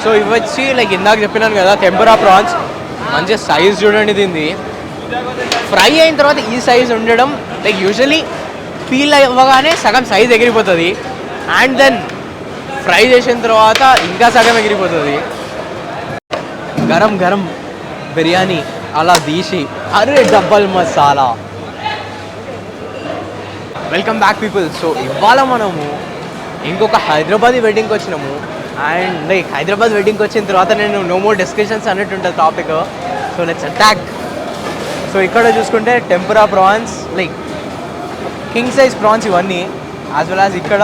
So ఇవి వచ్చి like ఇందాక చెప్పినాను కదా టెంపరా ప్రాన్స్. మంచి సైజ్ చూడండి దీన్ని. ఫ్రై అయిన తర్వాత ఈ సైజ్ ఉండడం లైక్ యూజువలీ పీల్ అవ్వగానే సగం సైజ్ ఎగిరిపోతుంది, అండ్ దెన్ ఫ్రై చేసిన తర్వాత ఇంకా సగం ఎగిరిపోతుంది. గరం గరం బిర్యానీ అలా తీసి అరే double masala. Welcome back people. So ఇవాళ మనము ఇంకొక హైదరాబాద్ వెడ్డింగ్కి వచ్చినాము, అండ్ లైక్ హైదరాబాద్ వెడ్డింగ్కి వచ్చిన తర్వాత నేను నో మోర్ డిస్కషన్స్ అన్నట్టు ఉంటుంది topic. So let's attack. So ఇక్కడ చూసుకుంటే tempura prawns, like king size prawns ఇవన్నీ, యాజ్ వెల్ యాజ్ ఇక్కడ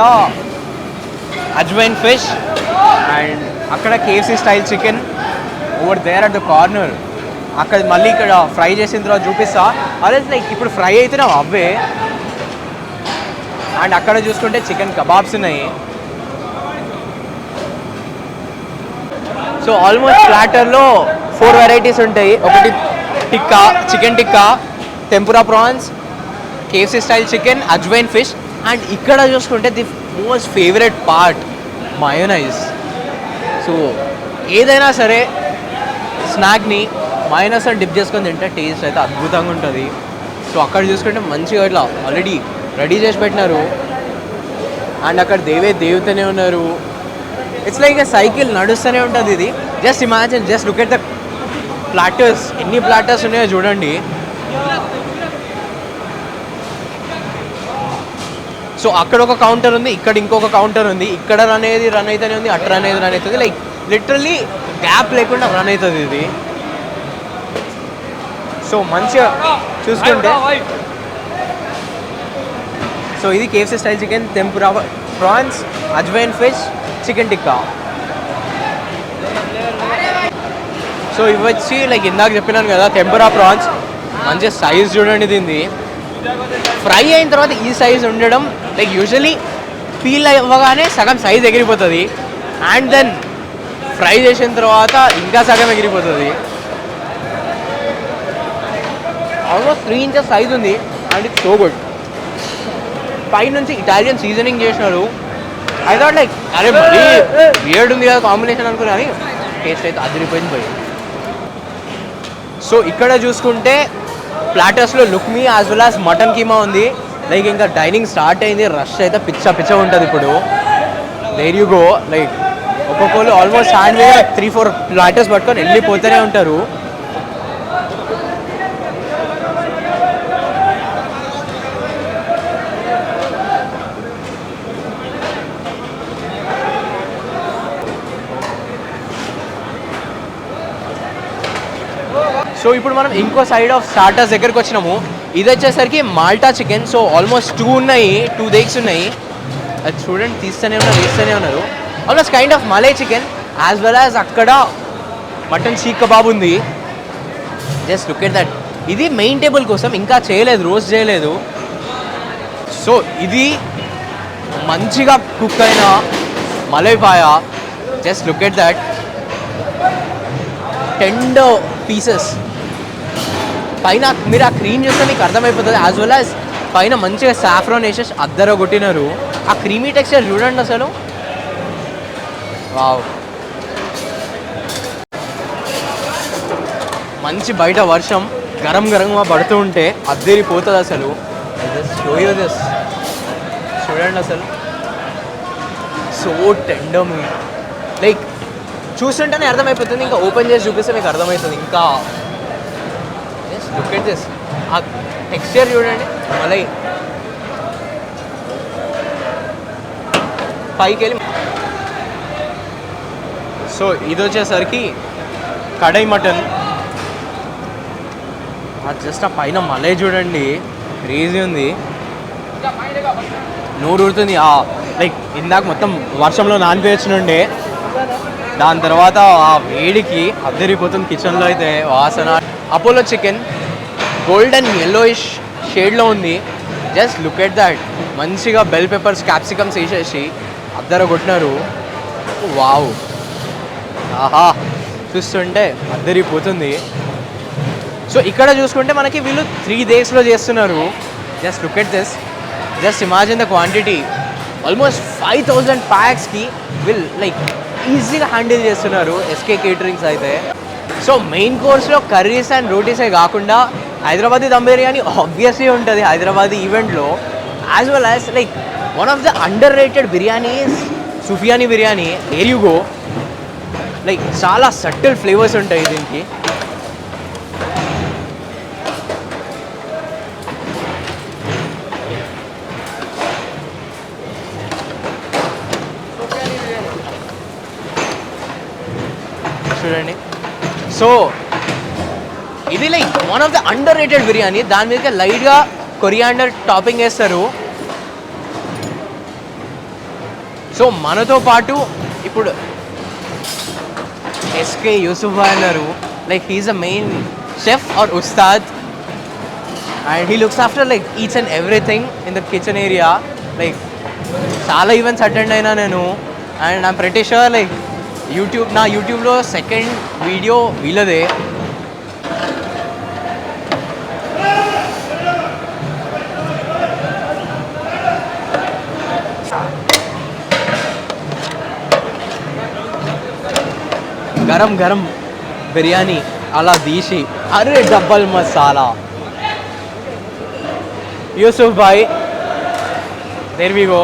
అజ్వైన్ ఫిష్, అండ్ అక్కడ KFC style chicken over there at the corner. అక్కడ మళ్ళీ ఇక్కడ ఫ్రై చేసిన తర్వాత చూపిస్తా. అదే లైక్ ఇప్పుడు ఫ్రై అయితేనే అవే. అండ్ అక్కడ చూసుకుంటే చికెన్ కబాబ్స్ ఉన్నాయి. సో ఆల్మోస్ట్ ప్లాటర్లో 4 వెరైటీస్ ఉంటాయి. ఒకటి tikka, chicken tikka, tempura prawns, KFC style chicken, ajwain fish, and ఇక్కడ చూసుకుంటే the most favourite part mayonnaise. So ఏదైనా సరే స్నాక్ని మయోనైజ్ అని డిప్ చేసుకొని తింటే టేస్ట్ అయితే అద్భుతంగా ఉంటుంది. సో అక్కడ చూసుకుంటే మంచిగా ఇట్లా ఆల్రెడీ రెడీ చేసి పెట్టినారు, అండ్ అక్కడ దేవతనే ఉన్నారు. ఇట్స్ లైక్ ఎ సైకిల్ నడుస్తూనే ఉంటుంది ఇది. Just imagine, just look at the platters. ఎన్ని ప్లాటర్స్ ఉన్నాయో చూడండి. సో అక్కడ ఒక కౌంటర్ ఉంది, ఇక్కడ ఇంకొక కౌంటర్ ఉంది. ఇక్కడ రన్ అయితేనే ఉంది, అటు రన్ అవుతుంది. లైక్ లిటరల్లీ గ్యాప్ లేకుండా రన్ అవుతుంది ఇది. సో మంచిగా చూసుకుంటే సో ఇది KFC style chicken, tempura prawns, ajwain fish, chicken tikka. So ఇవి వచ్చి లైక్ ఇందాక చెప్పినాను కదా టెంపరా ప్రాన్స్. మంచి సైజ్ చూడండి దీన్ని. ఫ్రై అయిన తర్వాత ఈ సైజ్ ఉండడం లైక్ యూజువలీ పీల్ అవ్వగానే సగం సైజ్ ఎగిరిపోతుంది, అండ్ దెన్ ఫ్రై చేసిన తర్వాత ఇంకా సగం ఎగిరిపోతుంది. ఆల్మోస్ట్ 3 ఇంచెస్ సైజ్ ఉంది, అండ్ ఇట్స్ సో గుడ్. పైనుంచి ఇటాలియన్ సీజనింగ్ చేసినారు. ఐ థాట్ లైక్ అరే మరీ వియర్డ్ ఉంది కదా కాంబినేషన్ అనుకున్నా, కానీ టేస్ట్ అయితే అదిరిపోయింది పోయి. సో ఇక్కడ చూసుకుంటే ప్లాటర్స్లో lukhmi as well as mutton keema ఉంది. లైక్ ఇంకా డైనింగ్ స్టార్ట్ అయింది, రష్ అయితే పిచ్చ ఉంటుంది ఇప్పుడు. There you go. లైక్ ఒక్కొక్కరు ఆల్మోస్ట్ హ్యాండ్ మీద 3-4 ప్లాటర్స్ పట్టుకొని వెళ్ళిపోతూనే ఉంటారు. సో ఇప్పుడు మనం ఇంకో సైడ్ ఆఫ్ స్టార్టర్స్ దగ్గరికి వచ్చినాము. ఇది వచ్చేసరికి మాల్టా చికెన్. సో ఆల్మోస్ట్ 2 ఉన్నాయి, 2 దేగ్స్ ఉన్నాయి. అది చూడండి తీస్తూనే ఉన్నారు. Almost kind of malai chicken, as well as అక్కడ మటన్ సీక్ కబాబ్ ఉంది. Just look at that. ఇది మెయిన్ టేబుల్ కోసం ఇంకా చేయలేదు, రోస్ట్ చేయలేదు. సో ఇది మంచిగా కుక్ అయిన malai paya. Just look at that. Tender pieces. పైన మీరు ఆ క్రీమ్ చూస్తే మీకు అర్థమైపోతుంది. యాజ్ వెల్ యాజ్ పైన మంచిగా సాఫ్రాన్ వేసేసి అద్దర కొట్టినారు. ఆ క్రీమీ టెక్స్చర్ చూడండి అసలు. వావ్. మంచి బయట వర్షం గరంగా పడుతూ ఉంటే అద్దరిపోతుంది అసలు. చూడండి అసలు సో టెండర్ మీ. లైక్ చూస్తుంటేనే అర్థమైపోతుంది, ఇంకా ఓపెన్ చేసి చూపిస్తే మీకు అర్థమవుతుంది ఇంకా. Look at this. ఆ టెక్స్చర్ చూడండి. మళ్ళీ పైకి వెళ్ళి. సో ఇది వచ్చేసరికి కడాయి మటన్. జస్ట్ ఆ పైన మలై చూడండి, క్రేజీ ఉంది, నోరు ఊరుతుంది. లైక్ ఇందాక మొత్తం వర్షంలో నానిపోయొచ్చినుండే, దాని తర్వాత ఆ వేడికి అద్దరిపోతుంది కిచెన్లో అయితే వాసన. అపోలో చికెన్ గోల్డెన్ yellowish షేడ్లో ఉంది. Just look at that. మంచిగా బెల్ పెప్పర్స్, క్యాప్సికమ్స్ వేసేసి అద్దర కొట్టినారు. వావ్. ఆహా, చూస్తుంటే అద్దరిపోతుంది. సో ఇక్కడ చూసుకుంటే మనకి వీళ్ళు 3 daysలో చేస్తున్నారు. Just look at this. Just imagine the quantity. Almost 5000 ప్యాక్స్కి విల్ లైక్ ఈజీగా హ్యాండిల్ చేస్తున్నారు ఎస్కే కేటరింగ్స్ అయితే. సో మెయిన్ కోర్స్లో కర్రీస్ అండ్ రోటీసే కాకుండా హైదరాబాదీ దమ్ బిర్యానీ ఆబ్వియస్లీ ఉంటుంది హైదరాబాదీ ఈవెంట్లో. As well as like one of the underrated biryanis Sufiyani biryani. Here you go, like చాలా సటిల్ ఫ్లేవర్స్ ఉంటాయి దీనికి. చూడండి, సో ఇది like one of the underrated biryani. దాని మీద లైట్గా కొరియాండర్ టాపింగ్ వేస్తారు. సో మనతో పాటు ఇప్పుడు ఎస్కే యూసుఫ్ భాయ్ అన్నారు, like he's a main chef or ఉస్తాద్ and he looks after like each and everything in the kitchen area. Like చాలా ఈవెంట్స్ అటెండ్ అయినా నేను, and I'm pretty sure like నా యూట్యూబ్లో సెకండ్ వీడియో వీళ్ళదే. గరం గరం బిర్యానీ అలా తీసి, అరే double masala. Yusuf bhai, there we go.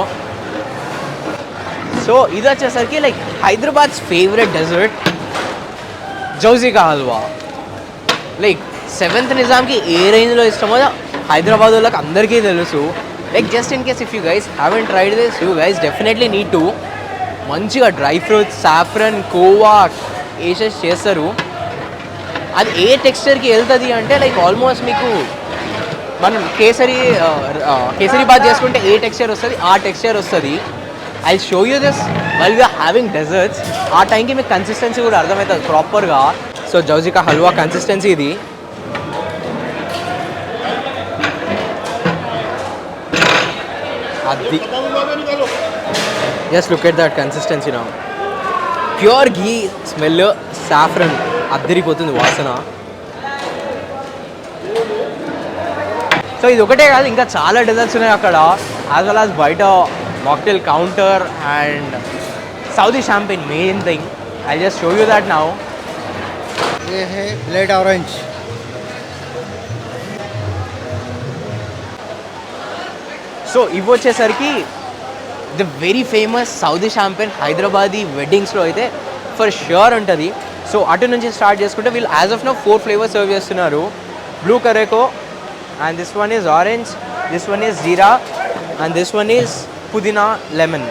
So ఇది వచ్చేసరికి లైక్ హైదరాబాద్స్ ఫేవరెట్ డెజర్ట్ జౌజికా హల్వా. లైక్ 7th నిజాంకి ఏ రేంజ్లో ఇష్టమో హైదరాబాద్ వాళ్ళకి అందరికీ తెలుసు. Like just in case if you guys haven't tried this, you guys definitely need to. మంచిగా డ్రై ఫ్రూట్స్, సాఫ్రన్, కోవా వేసేసి చేస్తారు. అది ఏ టెక్స్చర్కి వెళ్తుంది అంటే లైక్ ఆల్మోస్ట్ మీకు మనం కేసరి బాత్ చేసుకుంటే ఏ టెక్స్చర్ వస్తుంది ఆ టెక్స్చర్ వస్తుంది. I show you this while we're having desserts. ఆ టైంకి మీకు కన్సిస్టెన్సీ కూడా అర్థమవుతుంది ప్రాపర్గా. సో జౌజికా హల్వా కన్సిస్టెన్సీ ఇది. అది just look at that consistency నా. ప్యూర్ ఘీ స్మెల్, సాఫ్రన్ అద్దరిపోతుంది వాసన. సో ఇది ఒకటే కాదు, ఇంకా చాలా డెజర్ట్స్ ఉన్నాయి అక్కడ. యాజ్ వెల్ యాజ్ బయట mocktail counter and Saudi champagne main thing. I just show you that now. ये है ब्लेड ऑरेंज. సో ఇవి వచ్చేసరికి the very famous Saudi champagne. Hyderabadi వెడ్డింగ్స్లో అయితే ఫర్ ష్యూర్ ఉంటుంది. సో అటు నుంచి స్టార్ట్ చేసుకుంటే వీళ్ళు as of now 4 flavours serve చేస్తున్నారు. Blue curacao, and this one is orange, this one is jeera, and this one is pudina lemon.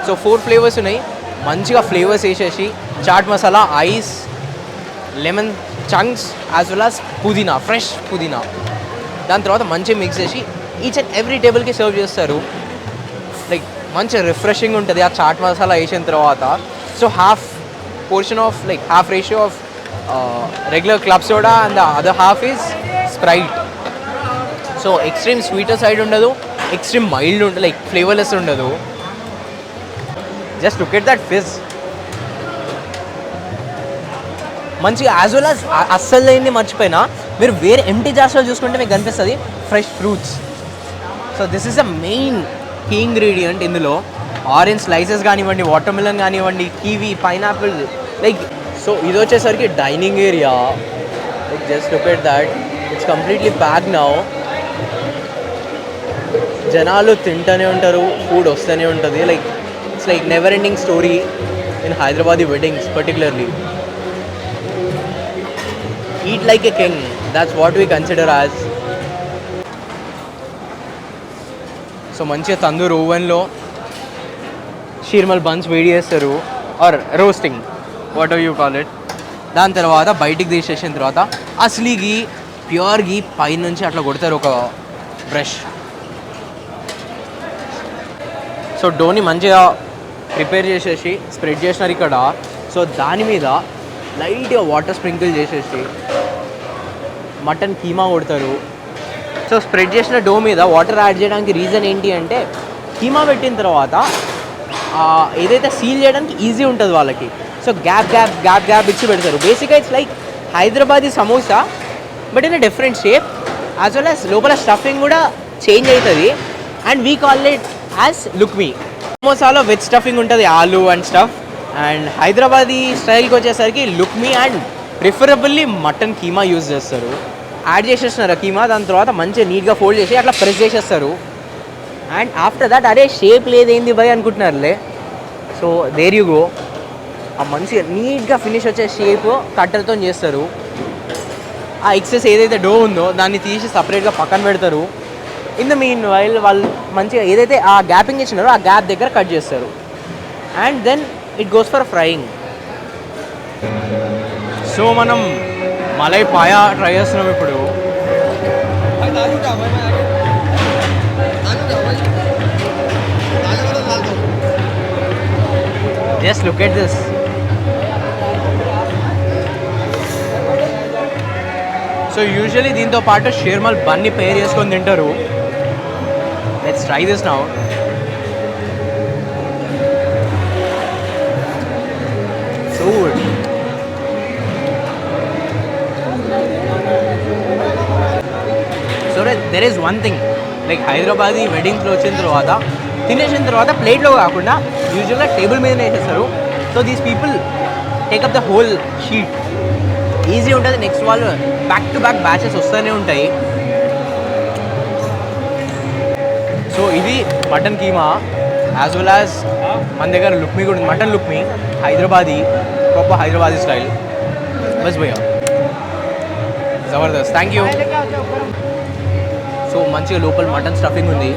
So 4 flavours ఉన్నాయి. మంచిగా ఫ్లేవర్స్ వేసేసి chaat masala, ice, lemon chunks as well as pudina, fresh pudina, దాని తర్వాత మంచిగా mix చేసి each and every టేబుల్కి serve చేస్తారు. లైక్ మంచి రిఫ్రెషింగ్ ఉంటుంది ఆ చాట్ మసాలా వేసిన తర్వాత. So half portion of like half ratio of regular club soda and the other half is Sprite. So extreme sweeter side ఉండదు, ఎక్స్ట్రీమ్ మైల్డ్ ఉంటుంది, లైక్ ఫ్లేవర్లెస్ ఉండదు. Just look at that fizz. మంచిగా as well as అస్సలు లేనిది మర్చిపోయినా మీరు వేరే empty జార్స్లో చూసుకుంటే మీకు కనిపిస్తుంది fresh fruits. So this is the main key ingredient ఇందులో. ఆరెంజ్ స్లైసెస్ కానివ్వండి, వాటర్ మిలన్ కానివ్వండి, కివీ, పైనాపిల్, లైక్. సో ఇది వచ్చేసరికి dining area. Like just look at that, it's completely pack now. జనాలు తింటూనే ఉంటారు, ఫుడ్ వస్తూనే ఉంటుంది. Like it's like never ending story in Hyderabadi weddings particularly. Eat like a king, that's what we consider as. So మంచిగా తందూర్ ఓవెన్లో sheermal buns వేడి చేస్తారు, are roasting, whatever you call it. దాని తర్వాత బయటికి తీసేసిన తర్వాత అసలీ గీ, ప్యూర్ గీ పైనుంచి అట్లా కొడతారు ఒక బ్రష్. సో డోని మంచిగా ప్రిపేర్ చేసేసి స్ప్రెడ్ చేసినారు ఇక్కడ. సో దాని మీద లైట్గా వాటర్ స్ప్రింకిల్ చేసేసి మటన్ కీమా కొడతారు. సో స్ప్రెడ్ చేసిన డో మీద వాటర్ యాడ్ చేయడానికి రీజన్ ఏంటి అంటే కీమా పెట్టిన తర్వాత ఏదైతే సీల్ చేయడానికి ఈజీ ఉంటుంది వాళ్ళకి. So gap gap gap gap ఇచ్చి పెడతారు. బేసిక్గా it's like Hyderabadi samosa but in a different shape. As well as లోపల స్టఫింగ్ కూడా చేంజ్ అవుతుంది. And we call it as lukhmi. సమోసాలో వెజ్ స్టఫింగ్ ఉంటుంది, aloo and stuff. And Hyderabadi స్టైల్కి వచ్చేసరికి lukhmi and preferably mutton keema use చేస్తారు. యాడ్ చేసేస్తున్నారు ఆ కీమా, దాని తర్వాత మంచిగా నీట్గా ఫోల్డ్ చేసి అట్లా ప్రెస్ చేసేస్తారు. అండ్ ఆఫ్టర్ దట్ అదే షేప్ లేదేంది భయ్ అనుకుంటున్నారులే. So there you go. ఆ మంచిగా నీట్గా ఫినిష్ వచ్చే షేప్ కట్టర్తో చేస్తారు. ఆ ఎక్సెస్ ఏదైతే డో ఉందో దాన్ని తీసి సపరేట్గా పక్కన పెడతారు. ఇన్ ద మీన్ వైల్ వాళ్ళు మంచిగా ఏదైతే ఆ గ్యాపింగ్ ఇచ్చినారో ఆ గ్యాప్ దగ్గర కట్ చేస్తారు. And then it goes for frying. So మనం మలై పాయా ట్రై చేస్తున్నాం ఇప్పుడు. Just look at this. So usually దీంతో పాటు షేర్మల్ బన్ని పేర్ చేసుకొని తింటారు. Let's try this now. So good. So there is one thing, like Hyderabadi వెడ్డింగ్స్లో వచ్చిన తర్వాత తినేసిన తర్వాత ప్లేట్లో కాకుండా యూజువల్గా టేబుల్ మీద వేసేస్తారు. So these people take up the whole sheet. Easy ఉంటుంది. నెక్స్ట్ వాళ్ళు బ్యాక్ టు బ్యాక్ బ్యాచెస్ వస్తూనే ఉంటాయి. సో ఇది mutton keema as well as మన దగ్గర లుక్మీ కూడా ఉంది. Mutton lukhmi Hyderabadi, proper Hyderabadi style. బస్ భయ్యా జబర్దస్త్. Thank you. సో మంచిగా లోపల మటన్ స్టఫింగ్ ఉంది.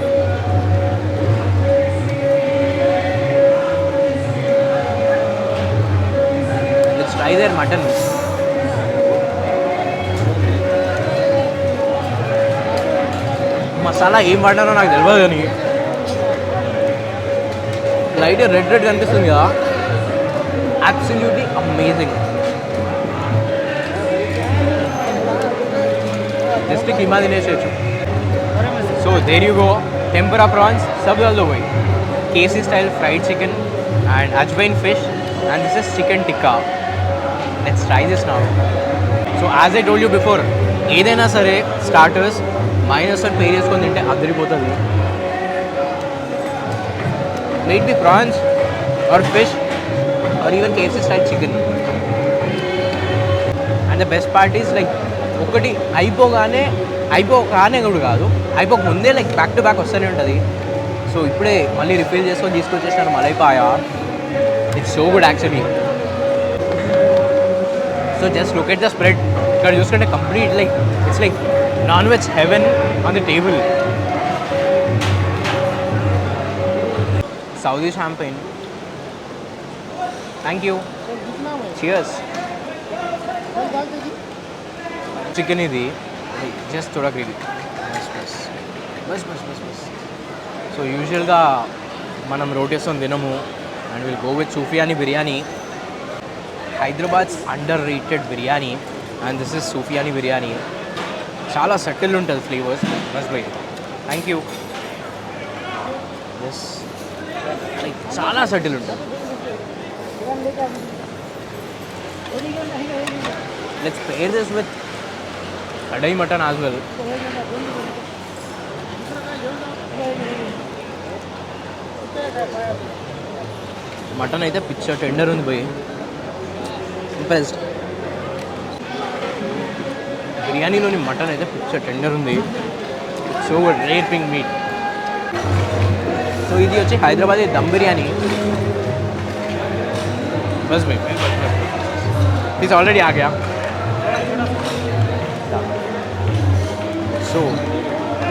Let's try their mutton. Masala ఏం వాడారో నాకు తెలియదు కానీ లైట్ రెడ్ రెడ్ కనిపిస్తుంది కదా, అబ్సల్యూట్లీ అమేజింగ్. జస్ట్ కీమా తినేసేయచ్చు. So there you go. Tempura prawns సబ్ all the way. KC style fried chicken and ajwain fish and this is chicken tikka. Let's try this now. So as I told you before, ఏదైనా సరే starters minus అని pair చేసుకొని తింటే అదిరిపోతుంది. Maybe prawns or fish or even KFC style chicken. And the best part is like ఒకటి అయిపోగానే కూడా కాదు, అయిపోక ముందే లైక్ బ్యాక్ టు బ్యాక్ వస్తూనే ఉంటుంది. సో ఇప్పుడే మళ్ళీ రిఫిల్ చేసుకొని తీసుకొచ్చేసాను malai paya. It's so good actually. So just look at the spread. ఇక్కడ చూసుకుంటే complete like it's like non-veg heaven on the table. Saudi champagne. Thank you. Cheers. Chicken idi just thoda gravy. Bas. So usual ga manam rotis on dinamu and we'll go with Sufyani biryani. Hyderabad's underrated biryani and this is Sufyani biryani. చాలా subtle ఉంటుంది flavours. బస్ బై. Thank you. Yes like చాలా subtle ఉంటుంది. Let's pair this with kadai mutton as well. Mutton అయితే పిక్చర్ tender ఉంది పోయి. ఇంప్రెస్డ్. బిర్యానీలోని మటన్ అయితే పిక్చర్ టెండర్ ఉంది. So rare pink meat. So ఇది వచ్చి హైదరాబాదీ దమ్ బిర్యానీ. బస్ భాయ్ ఇది ఆల్రెడీ ఆ గయా. So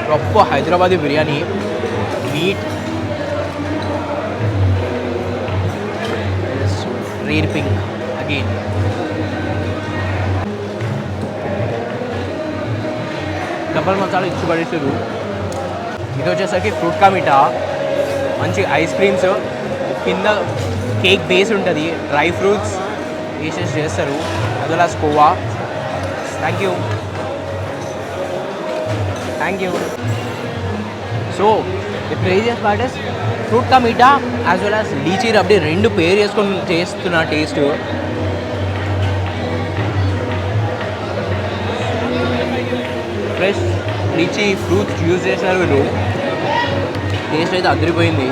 proper Hyderabadi biryani. Meat rare pink again. Double masala ఇచ్చి పడేసారు. ఇది వచ్చేసరికి ఫ్రూట్ కా మీఠా. మంచి ఐస్ క్రీమ్స్ కింద కేక్ బేస్ ఉంటుంది, డ్రై ఫ్రూట్స్ వేసేసి చేస్తారు, as well as khoa. Thank you. So the craziest part is fruit కా meetha as well as lychee rabdi రెండు పేర్ చేసుకొని చేస్తున్న taste. Fresh lychee fruits use చేశారు వీళ్ళు. టేస్ట్ అయితే అదిరిపోయింది.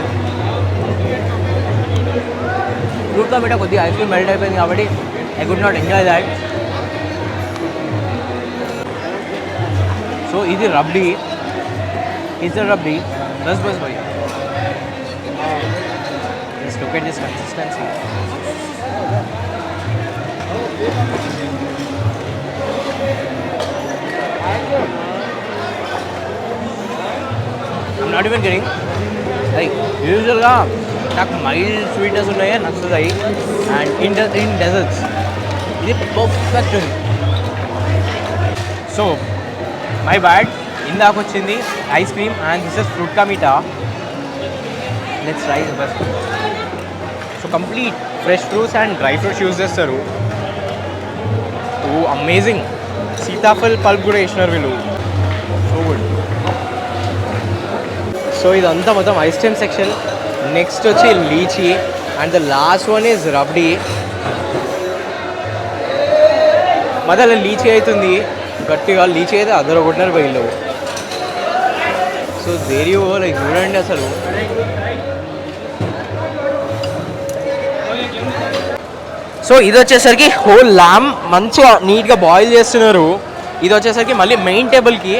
ఫ్రూట్ కా మీటా కొద్దిగా ఐస్ క్రీమ్ మెల్ట్ అయిపోయింది కాబట్టి I could not enjoy that. So ఇది rabdi, it's a rabdi. Bas bhai. Let's look at this consistency. I'm not even kidding. Like usually నాకు మైల్డ్ స్వీట్నెస్ ఉన్నాయి నచ్చుతాయి. అండ్ ఇన్ డెజర్ట్స్ ఇది perfect ఉంది. So my bad, ఇందాక వచ్చింది ice cream and this is fruit కా meetha. Let's try first. So complete fresh fruits and dry fruits use చేస్తారు. Oh amazing. Sitaphal pulp కూడా వేసినారు వీళ్ళు. So good. సో ఇదంతా మొత్తం ఐస్ క్రీమ్ సెక్షన్. నెక్స్ట్ వచ్చి lychee and the last one is rabdi. మొదల lychee అవుతుంది గట్టిగా, లీచీ అయితే అదర కొట్టినారు వీళ్ళు. సో దేర్ యూ లైక్ చూడండి అసలు. సో ఇది వచ్చేసరికి హోల్ ల్యామ్ మంచిగా నీట్గా బాయిల్ చేస్తున్నారు. ఇది వచ్చేసరికి మళ్ళీ మెయిన్ టేబుల్కి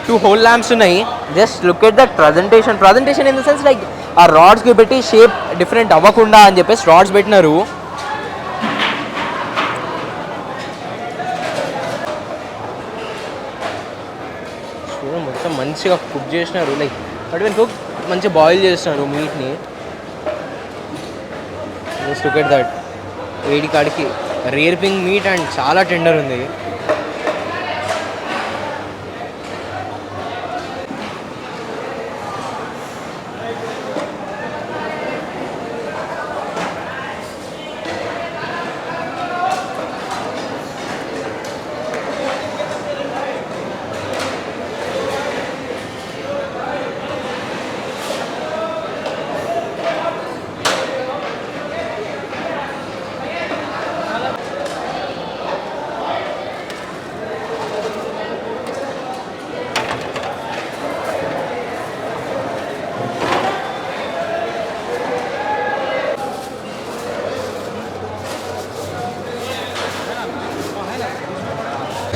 2 whole lamps ఉన్నాయి. Just look at that presentation in the sense like ఆ రాడ్స్కి పెట్టి షేప్ డిఫరెంట్ అవ్వకుండా అని చెప్పేసి రాడ్స్ పెట్టినారు. మొత్తం మంచిగా కుక్ చేసినారు. లైక్ బట్ కుక్ మంచిగా బాయిల్ చేస్తున్నారు మీట్ని. Just look at that. వేడి కాడికి రేర్పింగ్ మీట్ అండ్ చాలా టెండర్ ఉంది.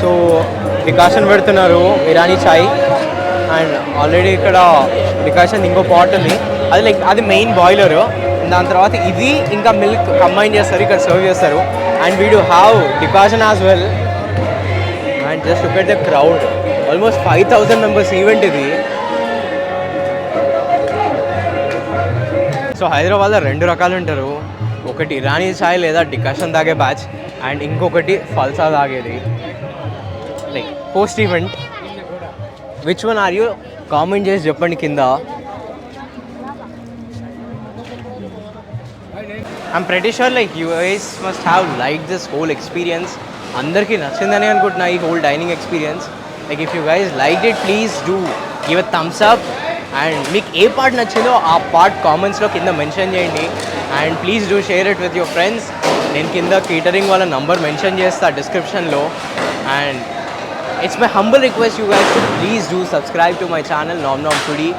సో డికాషన్ పెడుతున్నారు ఇరానీ చాయ్. అండ్ ఆల్రెడీ ఇక్కడ డికాషన్ ఇంకో పాట్ ఉంది, అది లైక్ అది మెయిన్ బాయిలర్. దాని తర్వాత ఇది ఇంకా మిల్క్ కంబైన్ చేస్తారు, ఇక్కడ సర్వ్ చేస్తారు. And we do have decoction as well. And just look at the crowd. Almost 5,000 members event ఇది. సో హైదరాబాద్లో 2 రకాలు ఉంటారు. ఒకటి ఇరానీ చాయ్ లేదా డికాషన్ తాగే బ్యాచ్, అండ్ ఇంకొకటి ఫల్సా తాగేది like post event. Which one or you? Comment చేసి చెప్పండి కింద. I'm pretty sure like you guys must have like this whole experience. అందరికీ నచ్చిందని అనుకుంటున్నా ఈ whole dining experience. Like if you guys like it please do give a Thums up. And మీకు ఏ part నచ్చిందో ఆ పార్ట్ కామెంట్స్లో కింద మెన్షన్ చేయండి. And please do share it with your friends. నేను కింద కేటరింగ్ వాళ్ళ నంబర్ మెన్షన్ చేస్తా డిస్క్రిప్షన్లో. And it's my humble request you guys to please do subscribe to my channel Nom Nom Foodie.